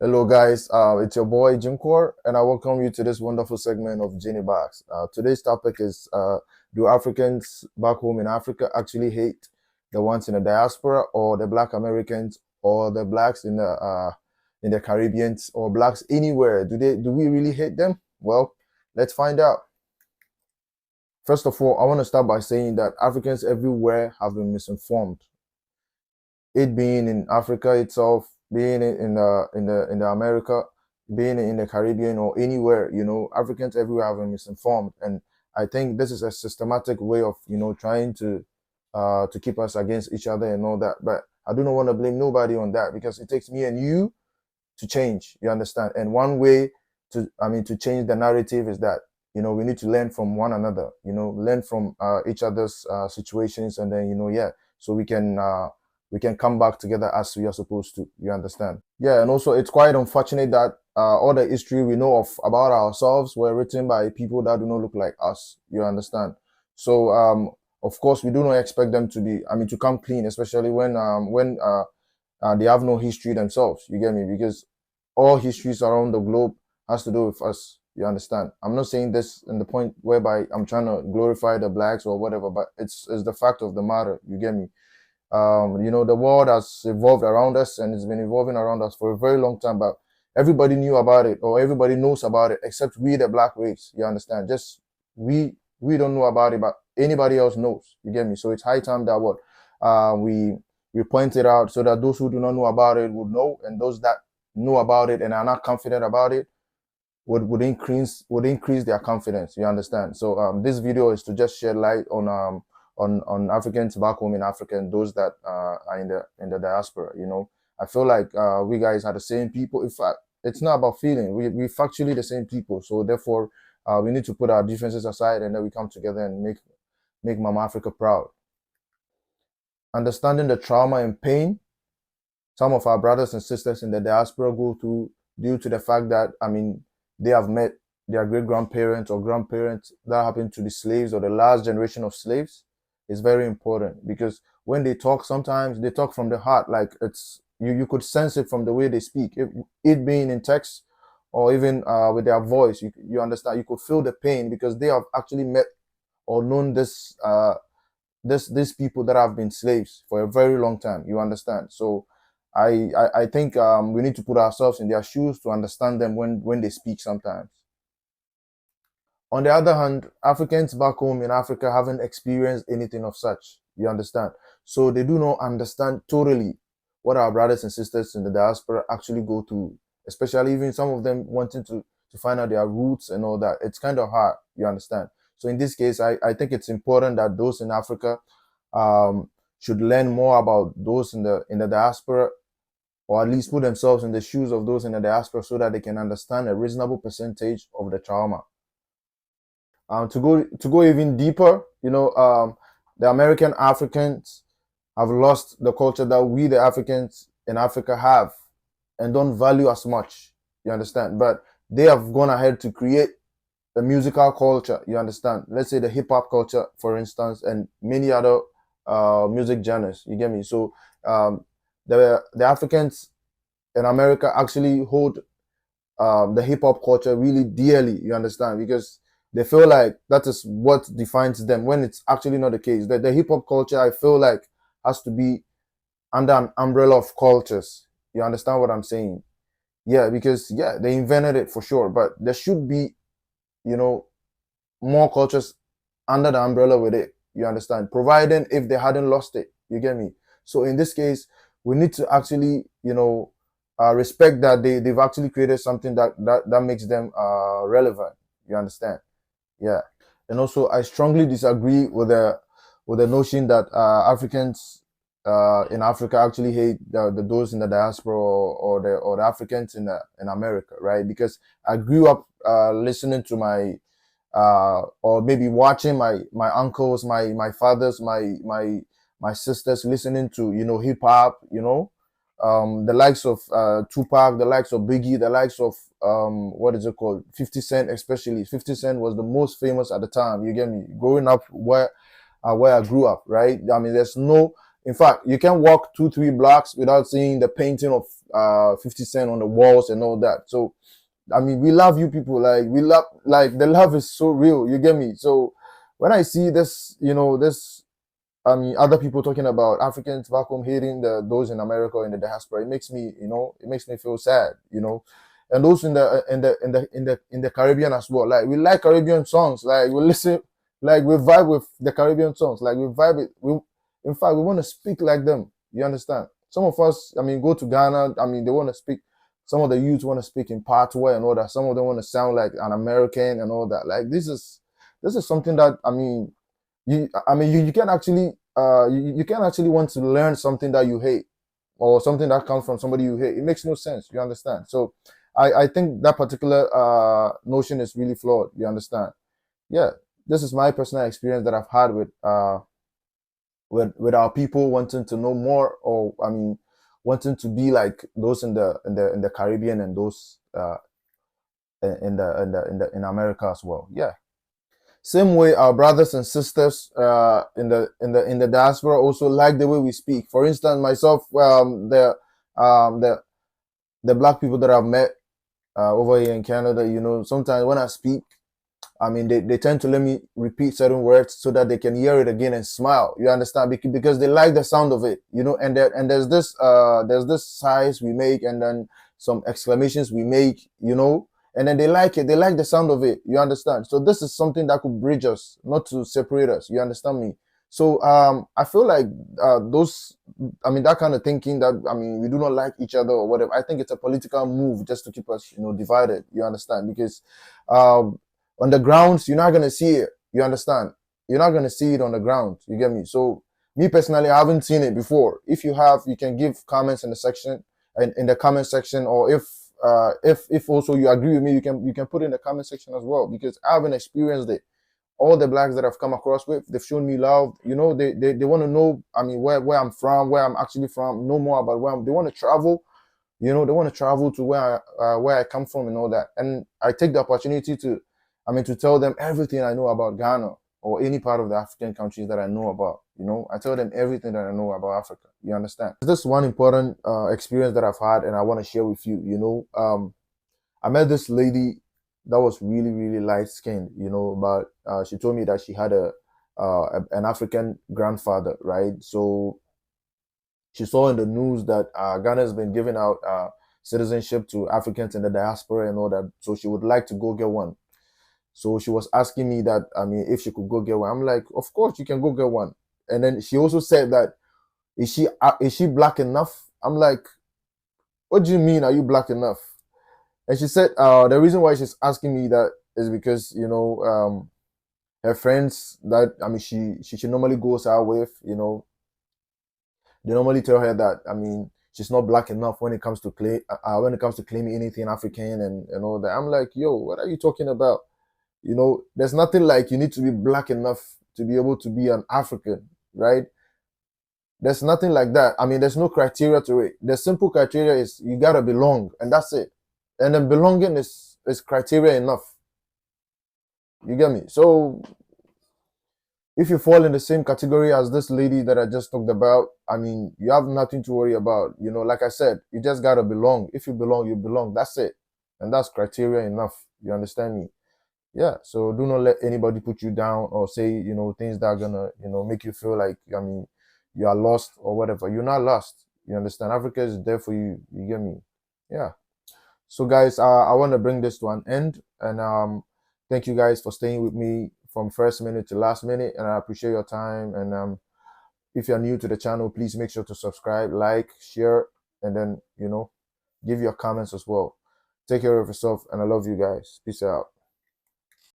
Hello, guys. It's your boy Jim Core, and I welcome you to this wonderful segment of Genie Box. Today's topic is do Africans back home in Africa actually hate the ones in the diaspora, or the Black Americans, or the blacks in the Caribbean, or blacks anywhere? Do we really hate them? Well, let's find out. First of all, I want to start by saying that Africans everywhere have been misinformed. It being in Africa itself, being in the America, being in the Caribbean or anywhere, Africans everywhere have been misinformed, and I think this is a systematic way of trying to keep us against each other and all that. But I do not want to blame nobody on that because it takes me and you to change. You understand? And one way to change the narrative is that we need to learn from one another. Learn from each other's situations, and then yeah, so we can come back together as we are supposed to. You understand? Yeah, and also it's quite unfortunate that all the history we know of about ourselves were written by people that do not look like us. You understand? So of course we do not expect them to to come clean, especially when they have no history themselves. You get me? Because all histories around the globe has to do with us. You understand? I'm not saying this in the point whereby I'm trying to glorify the blacks or whatever, but it's the fact of the matter. You get me? The world has evolved around us and it's been evolving around us for a very long time, but everybody knew about it or everybody knows about it except we, the black race. You understand? Just we don't know about it, but anybody else knows. You get me? So it's high time that what we point it out so that those who do not know about it would know, and those that know about it and are not confident about it would increase their confidence. You understand? So this video is to just shed light on Africans back home in Africa and those that are in the diaspora. I feel like we guys are the same people. In fact, it's not about feeling. We factually the same people. So therefore, we need to put our differences aside and then we come together and make Mama Africa proud. Understanding the trauma and pain some of our brothers and sisters in the diaspora go through due to the fact that they have met their great grandparents or grandparents that happened to be slaves or the last generation of slaves is very important because when they talk, sometimes they talk from the heart. Like you could sense it from the way they speak. It being in text or even with their voice, you understand. You could feel the pain because they have actually met or known these people that have been slaves for a very long time. You understand? So I think we need to put ourselves in their shoes to understand them when they speak sometimes. On the other hand, Africans back home in Africa haven't experienced anything of such. You understand? So they do not understand totally what our brothers and sisters in the diaspora actually go through, especially even some of them wanting to find out their roots and all that. It's kind of hard. You understand? So in this case, I think it's important that those in Africa should learn more about those in the diaspora, or at least put themselves in the shoes of those in the diaspora so that they can understand a reasonable percentage of the trauma. To go even deeper, the American Africans have lost the culture that we, the Africans in Africa, have and don't value as much. You understand? But they have gone ahead to create the musical culture. You understand? Let's say the hip hop culture, for instance, and many other music genres. You get me? So the Africans in America actually hold the hip hop culture really dearly. You understand? Because they feel like that is what defines them when it's actually not the case. The hip hop culture, I feel like, has to be under an umbrella of cultures. You understand what I'm saying? Yeah, because yeah, they invented it for sure, but there should be, you know, more cultures under the umbrella with it. You understand? Providing if they hadn't lost it. You get me? So in this case, we need to actually, respect that they've actually created something that makes them relevant. You understand? Yeah. And also, I strongly disagree with the notion that Africans in Africa actually hate the those in the diaspora or the Africans in America, right? Because I grew up listening to or maybe watching my uncles, my fathers, my sisters listening to hip hop, the likes of Tupac, the likes of Biggie, the likes of what is it called, 50 Cent, especially 50 Cent was the most famous at the time. You get me? Growing up where I grew up, right? I mean, there's no, in fact, you can walk 2-3 blocks without seeing the painting of 50 Cent on the walls and all that. So I mean, we love you people. Like we love, like the love is so real. You get me? So when I see this, this, I mean, other people talking about Africans back home hating those in America or in the diaspora, it makes me, it makes me feel sad. And those in the Caribbean as well. Like we like Caribbean songs. Like we listen, like we vibe with the Caribbean songs. Like we vibe it. In fact, we want to speak like them. You understand? Some of us, I mean, go to Ghana. I mean, they want to speak. Some of the youth want to speak in patois and all that. Some of them want to sound like an American and all that. Like this is something that, I mean, you can actually you can actually want to learn something that you hate or something that comes from somebody you hate. It makes no sense. You understand? So I think that particular notion is really flawed. You understand? Yeah, this is my personal experience that I've had with our people wanting to know more, or I mean, wanting to be like those in the Caribbean and those in America as well. Yeah. Same way, our brothers and sisters in the diaspora also like the way we speak. For instance, myself, the black people that I've met over here in Canada, sometimes when I speak, I mean, they tend to let me repeat certain words so that they can hear it again and smile. You understand? Because they like the sound of it, and there's this size we make, and then some exclamations we make, and then they like it. They like the sound of it. You understand? So this is something that could bridge us, not to separate us. You understand me? So I feel like I mean, that kind of thinking that, I mean, we do not like each other or whatever. I think it's a political move just to keep us, divided. You understand? Because on the grounds, you're not gonna see it. You understand? You're not gonna see it on the ground. You get me? So me personally, I haven't seen it before. If you have, you can give comments in the section, and in the comment section, or if also you agree with me, you can put it in the comment section as well, because I haven't experienced it. All the blacks that I've come across with, they've shown me love. They want to know, I mean, where I'm from, where I'm actually from, know more about they want to travel. They want to travel to where I come from and all that. And I take the opportunity to tell them everything I know about Ghana or any part of the African countries that I know about. I tell them everything that I know about Africa. You understand? This is one important experience that I've had, and I want to share with you. I met this lady that was really, really light skinned. But she told me that she had an African grandfather, right? So she saw in the news that Ghana has been giving out citizenship to Africans in the diaspora and all that. So she would like to go get one. So she was asking me that, I mean, if she could go get one. I'm like, of course you can go get one. And then she also said that, is she black enough? I'm like, what do you mean, are you black enough? And she said the reason why she's asking me that is because, her friends that, I mean, she normally goes out with, they normally tell her that, I mean, she's not black enough when it comes to claiming anything African and all that. I'm like, yo, what are you talking about? There's nothing like you need to be black enough to be able to be an African, right? There's nothing like that. I mean, there's no criteria to it. The simple criteria is you gotta belong, and that's it. And then belonging is criteria enough. You get me? So if you fall in the same category as this lady that I just talked about, I mean, you have nothing to worry about. Like I said, you just gotta belong. If you belong, you belong. That's it. And that's criteria enough. You understand me? Yeah. So do not let anybody put you down or say, things that are gonna, make you feel like, I mean, you are lost or whatever. You're not lost. You understand? Africa is there for you. You get me? Yeah. So guys, I want to bring this to an end, and thank you guys for staying with me from first minute to last minute, and I appreciate your time. And if you're new to the channel, please make sure to subscribe, like, share, and then give your comments as well. Take care of yourself, and I love you guys. Peace out.